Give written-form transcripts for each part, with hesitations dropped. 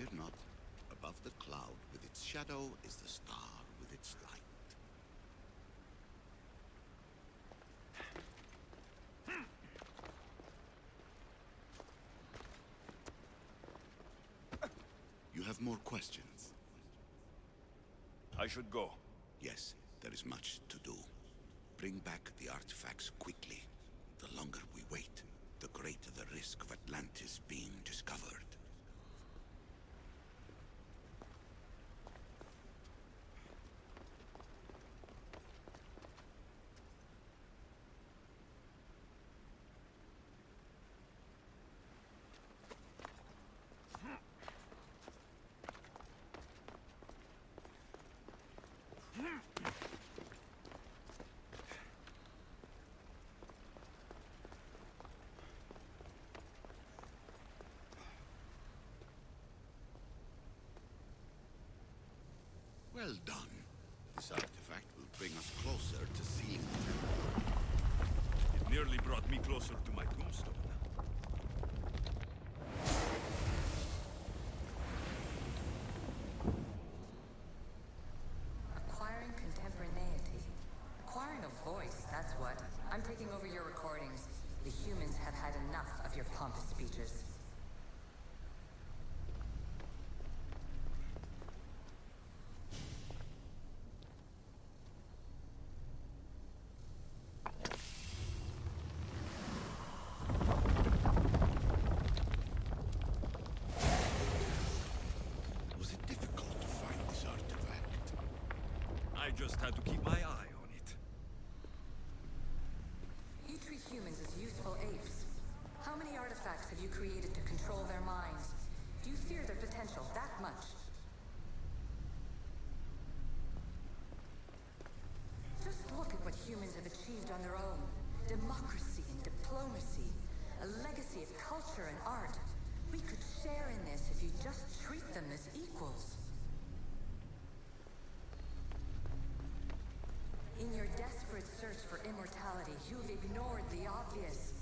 Fear not. Above the cloud with its shadow is the star with its light. You have more questions? I should go. Yes, there is much to do. Bring back the artifacts quickly. The longer we wait, the greater the risk of Atlantis being discovered. Well done. This artifact will bring us closer to seeing the temple. It nearly brought me closer to my tombstone. Acquiring contemporaneity. Acquiring a voice, that's what. I'm taking over your recordings. The humans have had enough of your pompous speeches. Was it difficult to find this artifact? I just had to keep my eye on it. You treat humans as useful apes. How many artifacts have you created to control their minds? Do you fear their potential that much? Just look at what humans have achieved on their own. Democracy and diplomacy. A legacy of culture and art. We could share in this if you just treat them as equals. In your desperate search for immortality, you've ignored the obvious.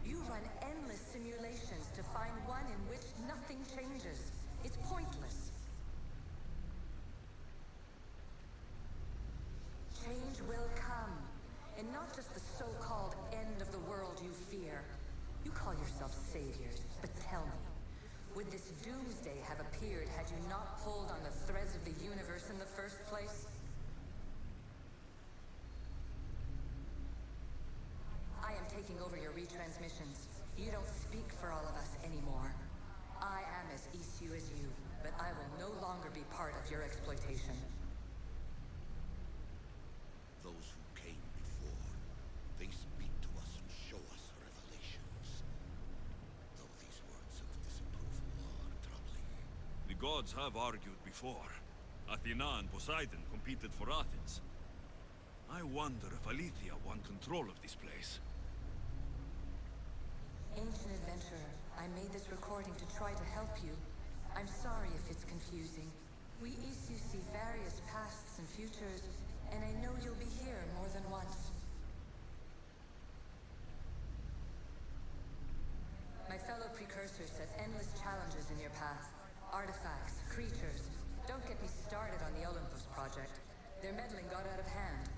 You run endless simulations to find one in which nothing changes. It's pointless. Change will come, and not just the so-called end of the world you fear. You call yourself saviors, but tell me, would this doomsday have appeared had you not pulled on the threads of the universe in the first place? I am taking over your retransmissions. You don't speak for all of us anymore. I am as issue as you, but I will no longer be part of your exploitation. Those who came before, they speak to us and show us revelations. Though these words of disapproval are troubling. The gods have argued before. Athena and Poseidon competed for Athens. I wonder if Aletheia won control of this place. Ancient adventurer, I made this recording to try to help you. I'm sorry if it's confusing. We issue see various pasts and futures, and I know you'll be here more than once. My fellow precursors set endless challenges in your path. Artifacts, creatures. Don't get me started on the Olympus project. Their meddling got out of hand.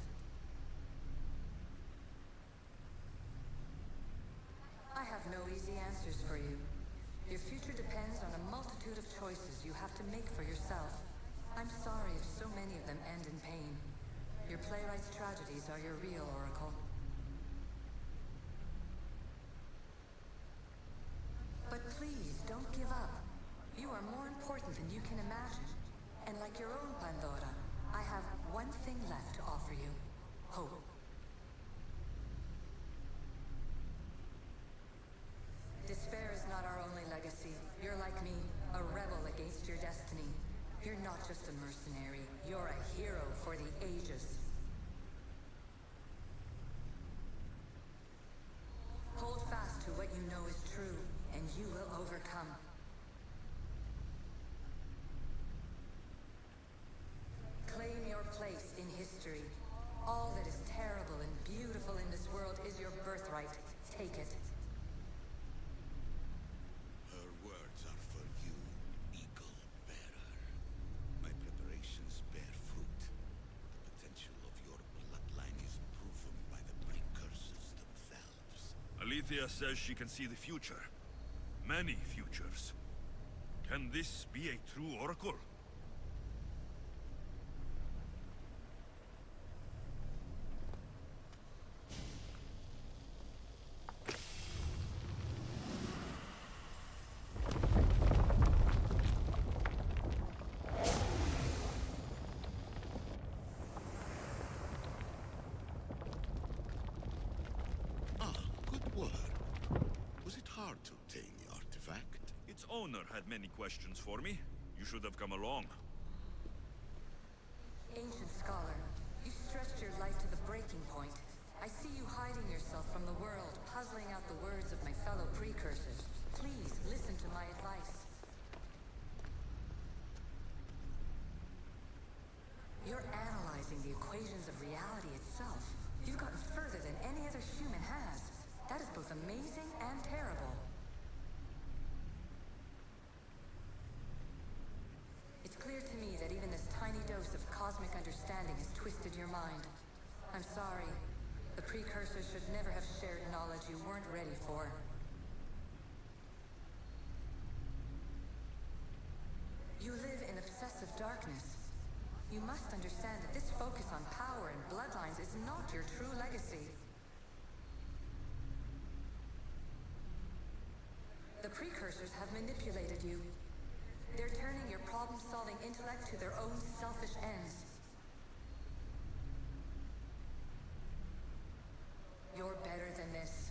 I have no easy answers for you. Your future depends on a multitude of choices you have to make for yourself. I'm sorry if so many of them end in pain. Your playwright's tragedies are your real oracle. But please, don't give up. You are more important than you can imagine. And like your own Pandora, I have one thing left to offer you. Hope. Despair is not our only legacy. You're like me, a rebel against your destiny. You're not just a mercenary, you're a hero for the ages. Hold fast to what you know is true, and you will overcome. Claim your place in history. All that is terrible and beautiful in this world is your birthright. Take it. Her words are for you, Eagle. Alethea says she can see the future. Many futures. Can this be a true oracle? Good work. Was it hard to obtain the artifact? Its owner had many questions for me. You should have come along. Ancient scholar, you stretched your life to the breaking point. I see you hiding yourself from the world, puzzling out the words of my fellow precursors. Please, listen to my advice. You're analyzing the equations of reality itself. You've gotten further than any other human has. That is both amazing and terrible. It's clear to me that even this tiny dose of cosmic understanding has twisted your mind. I'm sorry. The precursors should never have shared knowledge you weren't ready for. You live in obsessive darkness. You must understand that this focus on power and bloodlines is not your true legacy. The precursors have manipulated you. They're turning your problem-solving intellect to their own selfish ends. You're better than this.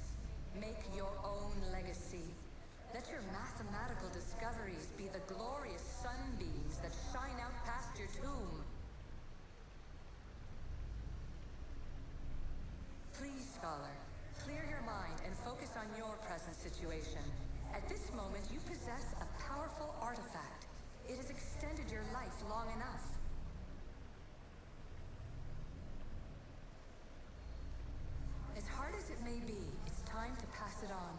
Make your own legacy. Let your mathematical discoveries be the glorious sunbeams that shine out past your tomb. Please, scholar, clear your mind and focus on your present situation. At this moment, you possess a powerful artifact. It has extended your life long enough. As hard as it may be, it's time to pass it on.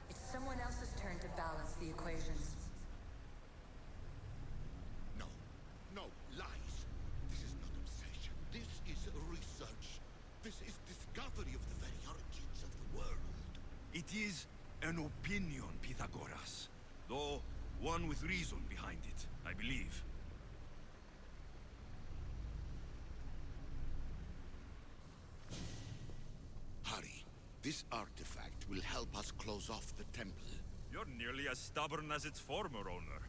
It's someone else's turn to balance the equations. No. No, lies. This is not obsession. This is research. This is discovery of the very origins of the world. It is an opinion, Pythagoras. Though one with reason behind it, I believe. Hurry. This artifact will help us close off the temple. You're nearly as stubborn as its former owner.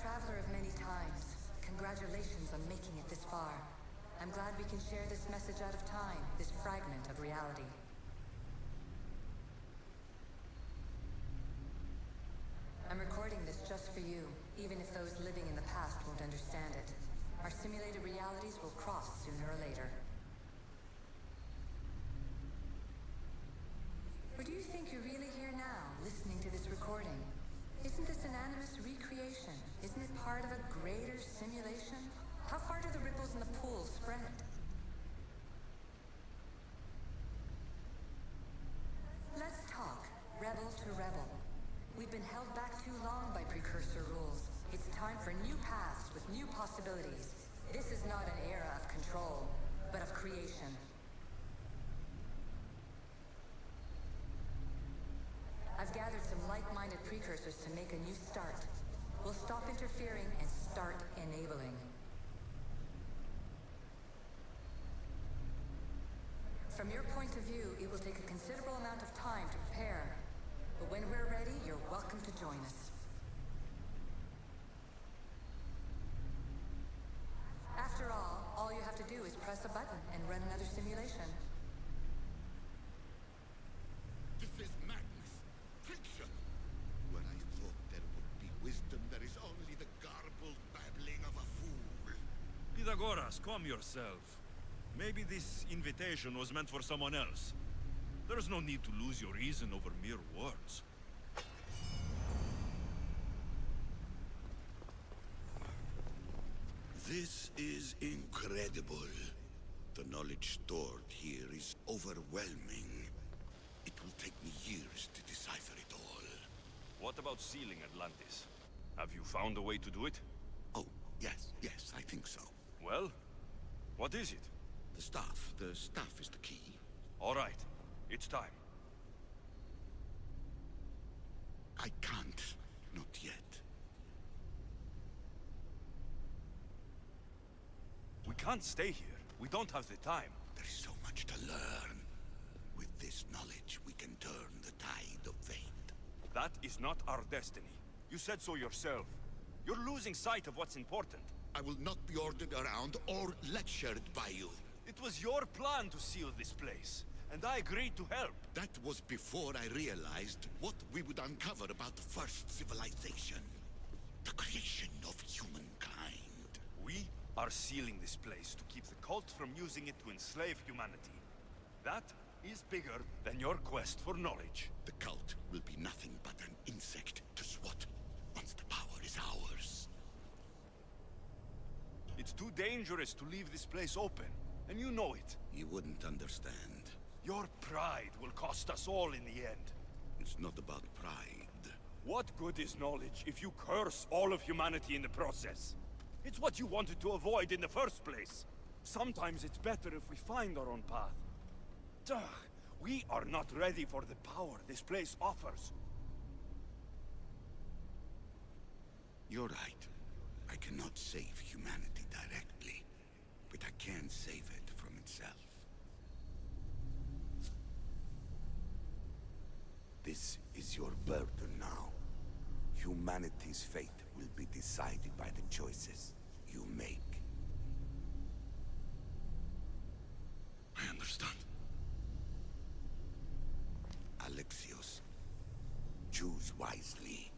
Traveler of many times, congratulations on making it this far. I'm glad we can share this message out of time, this fragment of reality. I'm recording this just for you, even if those living in the past won't understand it. Our simulated realities will cross sooner or later. Or do you think you're really here now, listening to this recording? Isn't this an animus recreation? Isn't it part of a greater simulation? How far do the ripples in the pool spread? Let's talk, rebel to rebel. We've been held back too long by precursor rules. It's time for new paths with new possibilities. This is not an era of control, but of creation. I've gathered some like-minded precursors to make a new start. We'll stop interfering and start enabling. From your point of view, it will take a considerable amount of time to prepare. But when we're ready, you're welcome to join us. After all you have to do is press a button and run another simulation. This is madness. Fiction. When I thought there would be wisdom, there is only the garbled babbling of a fool. Pythagoras, calm yourself. Maybe this invitation was meant for someone else. There's no need to lose your reason over mere words. This is incredible. The knowledge stored here is overwhelming. It take me years to decipher it all. What about sealing Atlantis? Have you found a way to do it? Oh, yes, I think so. Well, what is it? The staff is the key. All right, it's time. I can't, not yet. We can't stay here. We don't have the time. There's so much to learn. With this knowledge, we can turn the tide of fate. That is not our destiny. You said so yourself. You're losing sight of what's important. I will not be ordered around or lectured by you. It was your plan to seal this place, and I agreed to help. That was before I realized what we would uncover about the first civilization. The creation of humankind. We are sealing this place to keep the cult from using it to enslave humanity. That is bigger than your quest for knowledge. The cult will be nothing but an insect to swat once the power is ours. It's too dangerous to leave this place open, and you know it. You wouldn't understand. Your pride will cost us all in the end. It's not about pride. What good is knowledge if you curse all of humanity in the process? It's what you wanted to avoid in the first place. Sometimes it's better if we find our own path. Ugh, we are not ready for the power this place offers. You're right. I cannot save humanity directly, but I can save it from itself. This is your burden now. Humanity's fate will be decided by the choices you make. I understand. Alexios, choose wisely.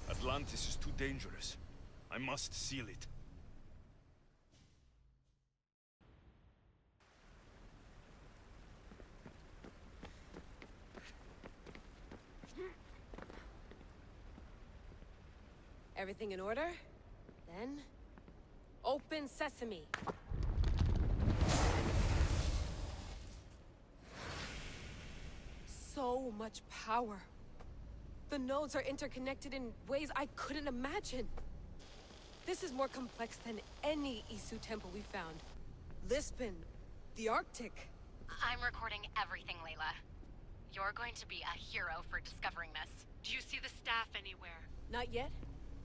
Atlantis is too dangerous. I must seal it. Everything in order? Then... open sesame! So much power. The nodes are interconnected in ways I couldn't imagine. This is more complex than any Isu temple we found. Lisbon, the Arctic. I'm recording everything, Layla. You're going to be a hero for discovering this. Do you see the staff anywhere? Not yet,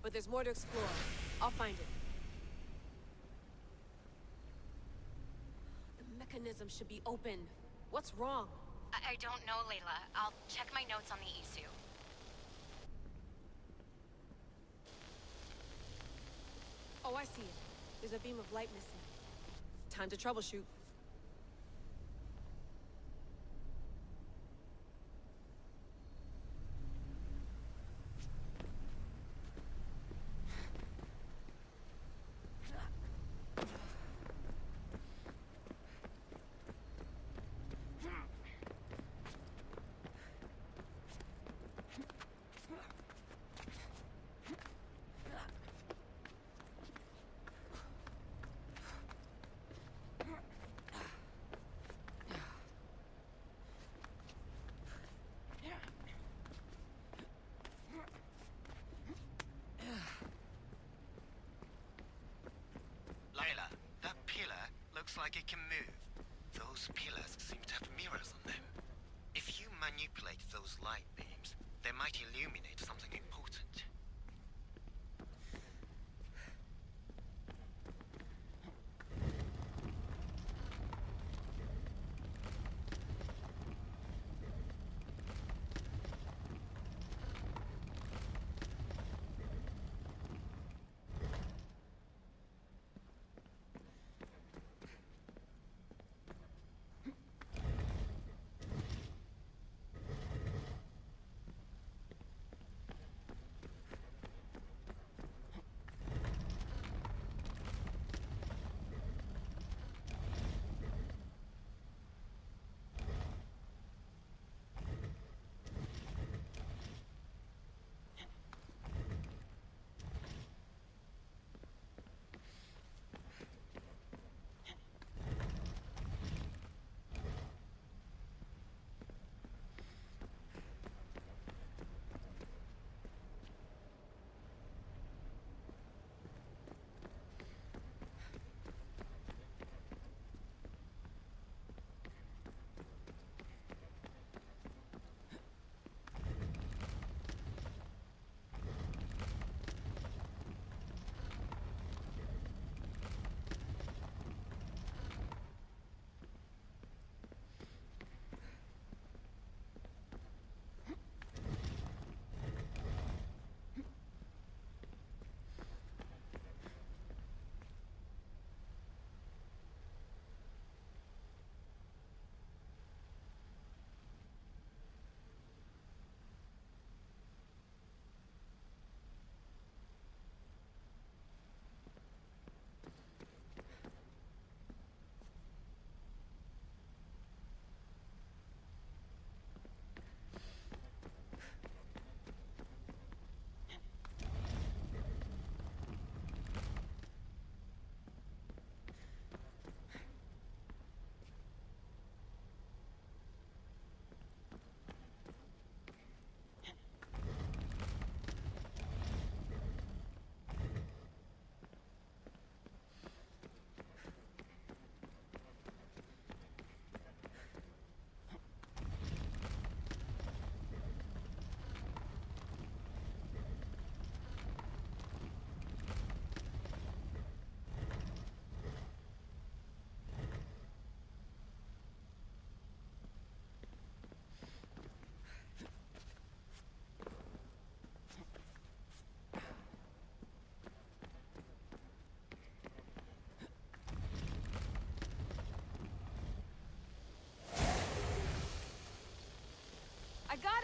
but there's more to explore. I'll find it. The mechanism should be open. What's wrong? I don't know, Layla. I'll check my notes on the Isu. Oh, I see it. There's a beam of light missing. Time to troubleshoot. Layla, that pillar looks like it can move. Those pillars seem to have mirrors on them. If you manipulate those light beams, they might illuminate something important.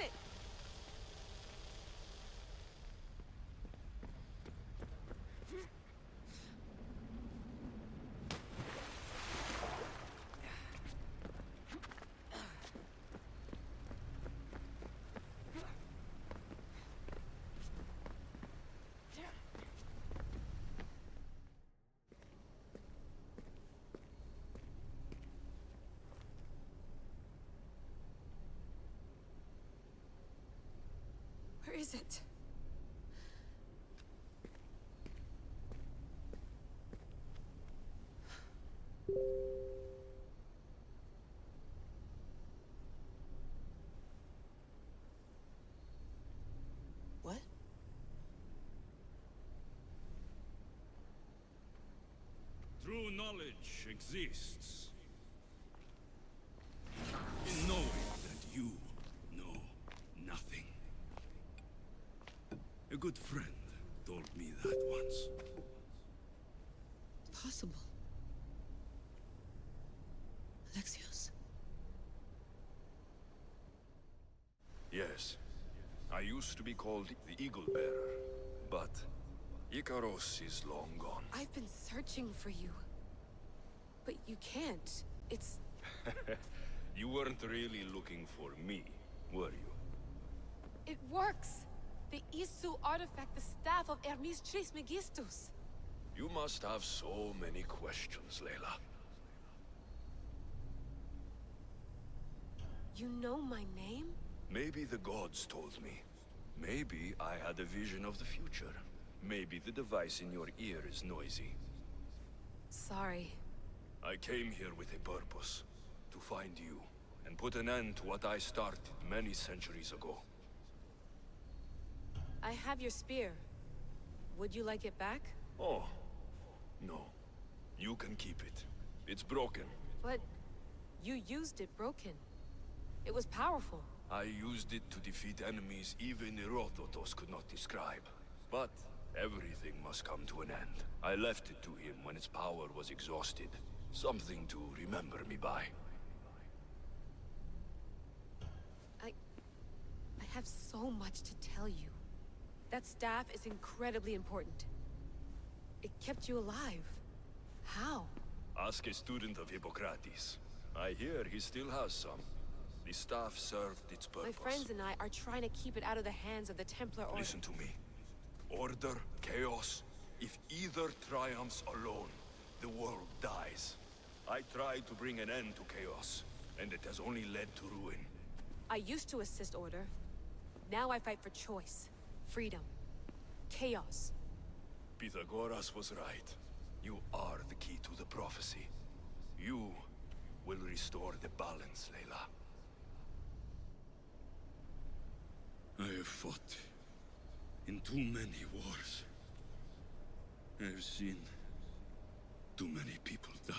it! Where is it? What? True knowledge exists in knowing that you know nothing. A good friend told me that once. Possible. Alexios? Yes. I used to be called the Eagle Bearer, but Icaros is long gone. I've been searching for you. But you can't. It's... You weren't really looking for me, were you? It works! The Isu artifact, the staff of Hermes Trismegistus. You must have so many questions, Layla. You know my name? Maybe the gods told me. Maybe I had a vision of the future. Maybe the device in your ear is noisy. Sorry. I came here with a purpose. To find you, and put an end to what I started many centuries ago. I have your spear. Would you like it back? Oh, no. You can keep it. It's broken. But you used it broken. It was powerful. I used it to defeat enemies even Herodotus could not describe. But everything must come to an end. I left it to him when its power was exhausted. Something to remember me by. I have so much to tell you. That staff is incredibly important. It kept you alive. How? Ask a student of Hippocrates. I hear he still has some. The staff served its purpose. My friends and I are trying to keep it out of the hands of the Templar Order. Listen to me. Order, chaos. If either triumphs alone, the world dies. I tried to bring an end to chaos, and it has only led to ruin. I used to assist Order. Now I fight for choice, freedom, chaos. Pythagoras was right. You are the key to the prophecy. You will restore the balance, Layla. I have fought in too many wars. I have seen too many people die.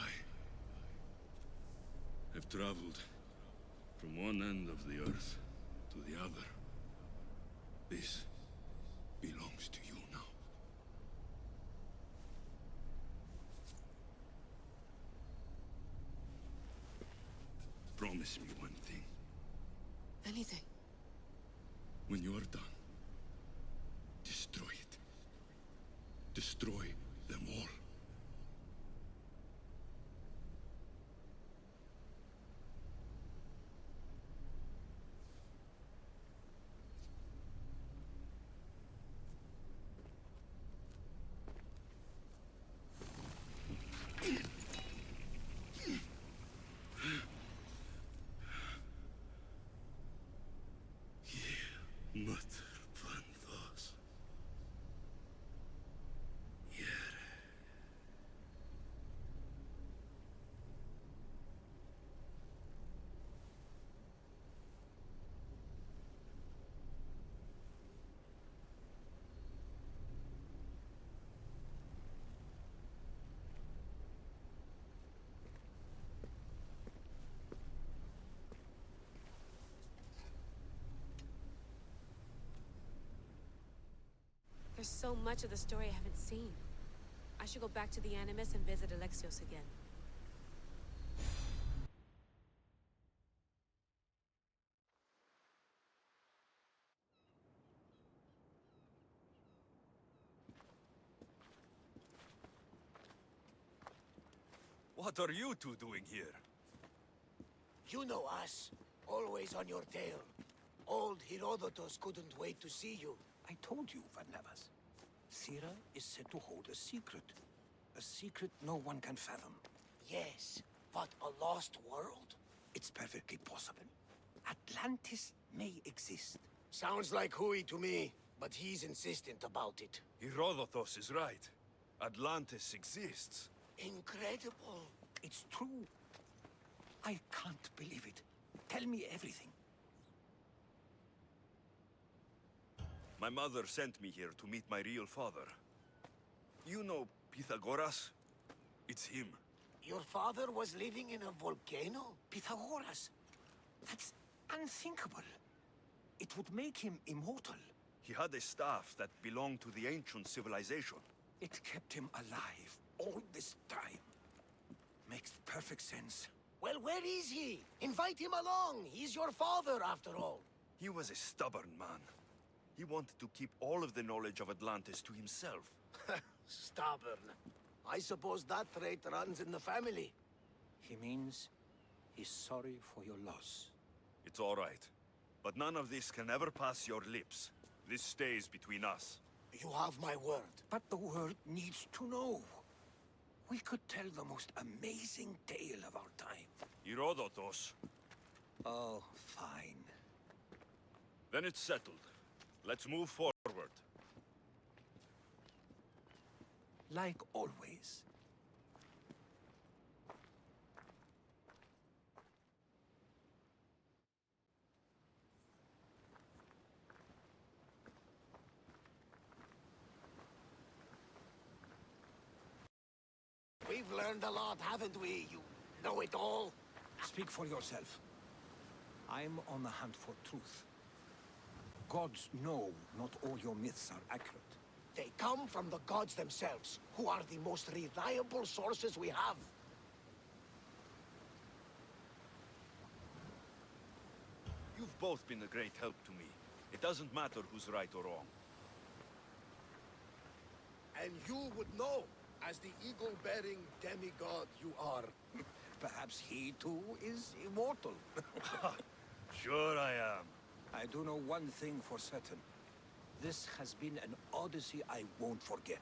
I've traveled from one end of the earth to the other. This belongs to you now. Promise me one thing. Anything. When you are done, destroy it. Destroy them all. There's so much of the story I haven't seen. I should go back to the Animus and visit Alexios again. What are you two doing here? You know us. Always on your tail. Old Herodotus couldn't wait to see you. I told you, Varnavas. Sira is said to hold a secret. A secret no one can fathom. Yes, but a lost world? It's perfectly possible. Atlantis may exist. Sounds like Hui to me, but he's insistent about it. Herodotus is right. Atlantis exists. Incredible. It's true. I can't believe it. Tell me everything. My mother sent me here to meet my real father. You know Pythagoras? It's him. Your father was living in a volcano? Pythagoras. That's unthinkable. It would make him immortal. He had a staff that belonged to the ancient civilization. It kept him alive all this time. Makes perfect sense. Well, where is he? Invite him along. He's your father, after all. He was a stubborn man. He wanted to keep all of the knowledge of Atlantis to himself. Stubborn. I suppose that trait runs in the family. He means he's sorry for your loss. It's all right. But none of this can ever pass your lips. This stays between us. You have my word. But the world needs to know. We could tell the most amazing tale of our time. Herodotus. Oh, fine. Then it's settled. Let's move forward. Like always. We've learned a lot, haven't we? You know it all. Speak for yourself. I'm on the hunt for truth. Gods know not all your myths are accurate. They come from the gods themselves, who are the most reliable sources we have. You've both been a great help to me. It doesn't matter who's right or wrong. And you would know, as the eagle-bearing demigod you are. Perhaps he too is immortal. Sure I am. I do know one thing for certain. This has been an odyssey I won't forget.